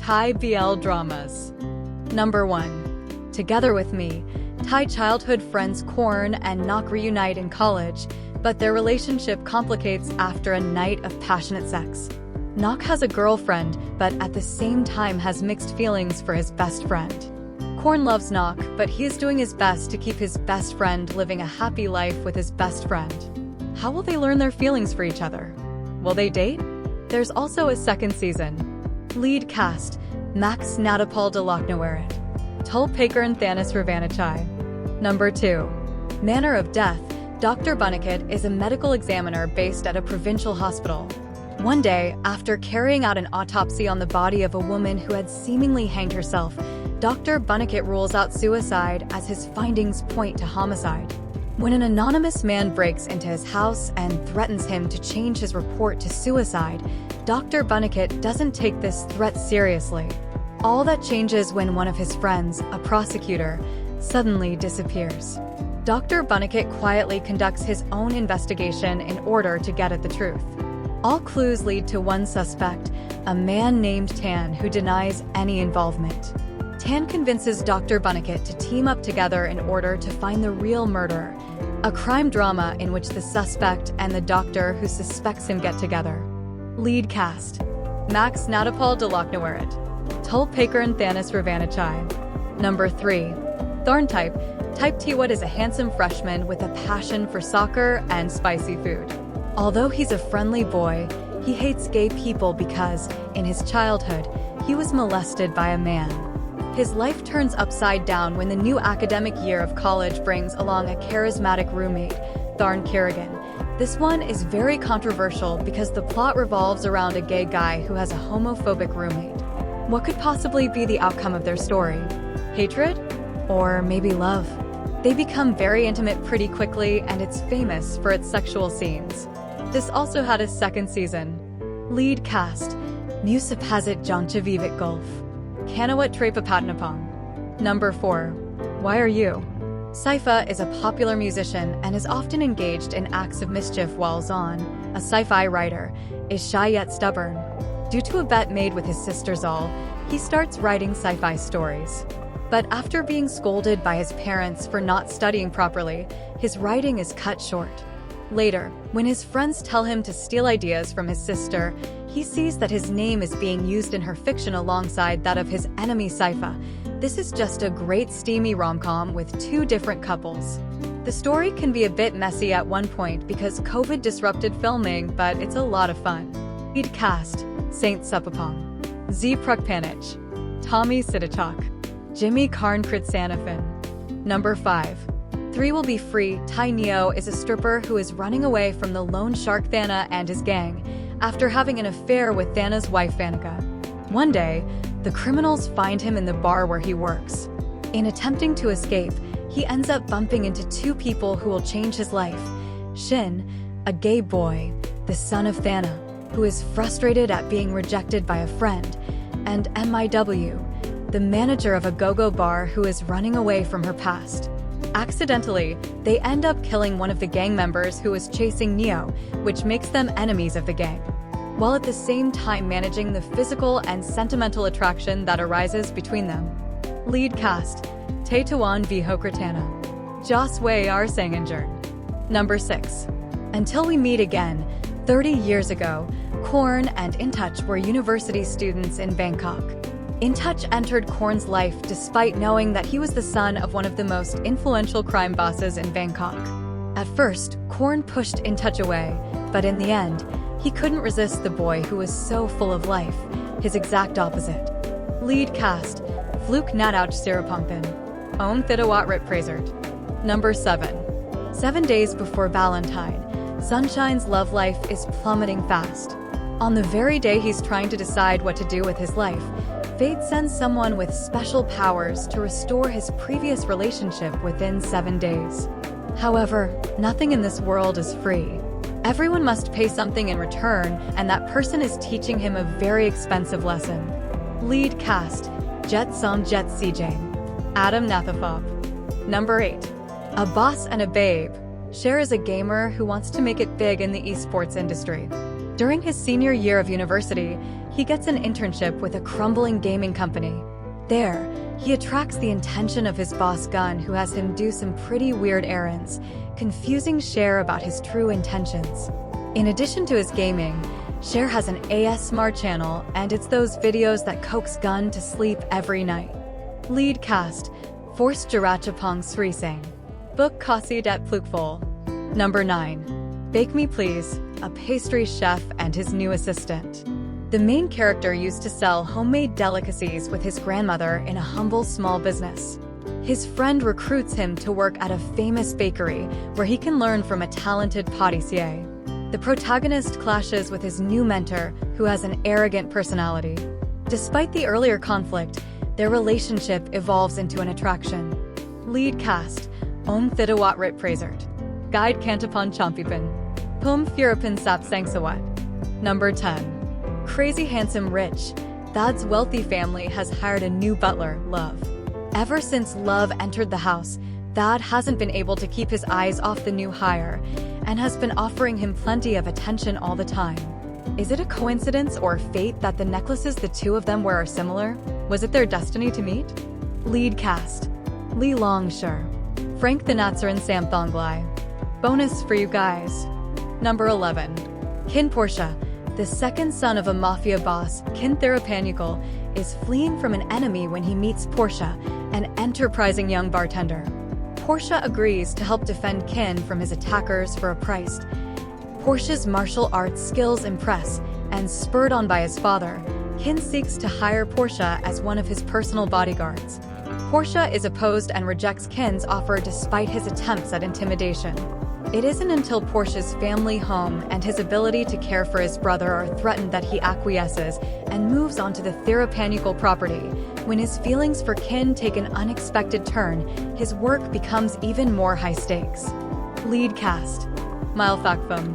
Thai BL dramas. Number 1. Together with Me. Thai childhood friends Korn and Nok reunite in college, but their relationship complicates after a night of passionate sex. Nok has a girlfriend, but at the same time has mixed feelings for his best friend. Korn loves Nok, but he is doing his best to keep his best friend living a happy life with his best friend. How will they learn their feelings for each other? Will they date? There's also a second season. Lead cast: Max Natapal Dalaknawarit, Tulpaker and Thanis Ravanachai. Number 2. Manner of Death. Dr. Bunnicut is a medical examiner based at a provincial hospital. One day, after carrying out an autopsy on the body of a woman who had seemingly hanged herself, Dr. Bunnicut rules out suicide as his findings point to homicide. When an anonymous man breaks into his house and threatens him to change his report to suicide, Dr. Bunnicut doesn't take this threat seriously. All that changes when one of his friends, a prosecutor, suddenly disappears. Dr. Bunnicut quietly conducts his own investigation in order to get at the truth. All clues lead to one suspect, a man named Tan, who denies any involvement. Tan convinces Dr. Bunnicut to team up together in order to find the real murderer, a crime drama in which the suspect and the doctor who suspects him get together. Lead cast: Max Natapal Dalaknawarit, Tulpaker and Thanis Ravanachai. Number 3. Thorn Type. Type Tiwat is a handsome freshman with a passion for soccer and spicy food. Although he's a friendly boy, he hates gay people because, in his childhood, he was molested by a man. His life turns upside down when the new academic year of college brings along a charismatic roommate, Tharn Kerrigan. This one is very controversial because the plot revolves around a gay guy who has a homophobic roommate. What could possibly be the outcome of their story? Hatred? Or maybe love? They become very intimate pretty quickly, and it's famous for its sexual scenes. This also had a second season. Lead cast: Musipazit Jongchavivit Gulf, Kanawat Trapapatnapong. Number 4. Why Are You? Saifa is a popular musician and is often engaged in acts of mischief while Zon, a sci-fi writer, is shy yet stubborn. Due to a bet made with his sister Zal, he starts writing sci-fi stories. But after being scolded by his parents for not studying properly, his writing is cut short. Later, when his friends tell him to steal ideas from his sister, he sees that his name is being used in her fiction alongside that of his enemy Saifa. This is just a great steamy rom-com with two different couples. The story can be a bit messy at one point because COVID disrupted filming, but it's a lot of fun. Lead cast: Saint Supapong, Z Prukpanich, Tommy Sidachok, Jimmy Karn Kritsanafin. Number 5. 3 Will Be Free. Tai Neo is a stripper who is running away from the lone shark Thana and his gang after having an affair with Thana's wife Vanika. One day, the criminals find him in the bar where he works. In attempting to escape, he ends up bumping into two people who will change his life. Shin, a gay boy, the son of Thana, who is frustrated at being rejected by a friend, and MIW, the manager of a go-go bar who is running away from her past. Accidentally, they end up killing one of the gang members who was chasing Neo, which makes them enemies of the gang, while at the same time managing the physical and sentimental attraction that arises between them. Lead cast: Taetawan V. Hokratana, Joss Wei R. Sanganjern. Number 6. Until We Meet Again. 30 years ago, Korn and In Touch were university students in Bangkok. In Touch entered Korn's life despite knowing that he was the son of one of the most influential crime bosses in Bangkok. At first, Korn pushed In Touch away, but in the end, he couldn't resist the boy who was so full of life, his exact opposite. Lead cast: Fluke Natouch Sirapumpin, Om Thidawat Ritprazert. Number 7. 7 days before Valentine, Sunshine's love life is plummeting fast. On the very day he's trying to decide what to do with his life, fate sends someone with special powers to restore his previous relationship within 7 days. However, nothing in this world is free. Everyone must pay something in return, and that person is teaching him a very expensive lesson. Lead cast: Jet Som Jet Sejang, Adam Nathafop. Number 8. A Boss and a Babe. Cher is a gamer who wants to make it big in the esports industry. During his senior year of university, he gets an internship with a crumbling gaming company. There, he attracts the attention of his boss Gun, who has him do some pretty weird errands, confusing Cher about his true intentions. In addition to his gaming, Cher has an ASMR channel, and it's those videos that coax Gun to sleep every night. Lead cast: Force Jarachapong Srisang. Book Kasi Det Plukful. Number 9. Bake Me Please, a pastry chef and his new assistant. The main character used to sell homemade delicacies with his grandmother in a humble small business. His friend recruits him to work at a famous bakery where he can learn from a talented pâtissier. The protagonist clashes with his new mentor, who has an arrogant personality. Despite the earlier conflict, their relationship evolves into an attraction. Lead cast: Om Thidawat Rit Prasert. Guide Kantapon Champipin. Pum Furapin Sap Sangsawat. Number 10. Crazy Handsome Rich. Thad's wealthy family has hired a new butler, Love. Ever since Love entered the house, Thad hasn't been able to keep his eyes off the new hire and has been offering him plenty of attention all the time. Is it a coincidence or fate that the necklaces the two of them wear are similar? Was it their destiny to meet? Lead cast: Lee Long-shur. Frank the Natsaran Sam Thonglai. Bonus for you guys. Number 11. Kin Porsa. The second son of a mafia boss, Kin Therapanucal, is fleeing from an enemy when he meets Portia, an enterprising young bartender. Portia agrees to help defend Kin from his attackers for a price. Portia's martial arts skills impress, and spurred on by his father, Kin seeks to hire Portia as one of his personal bodyguards. Portia is opposed and rejects Kin's offer despite his attempts at intimidation. It isn't until Portia's family home and his ability to care for his brother are threatened that he acquiesces and moves on to the Therapanucal property. When his feelings for Kin take an unexpected turn, his work becomes even more high stakes. Lead cast: Milefakfum.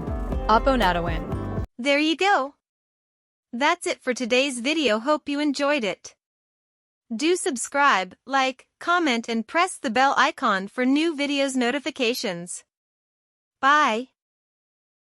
Apo Nadawin. There you go. That's it for today's video. Hope you enjoyed it. Do subscribe, like, comment and press the bell icon for new videos notifications. Bye.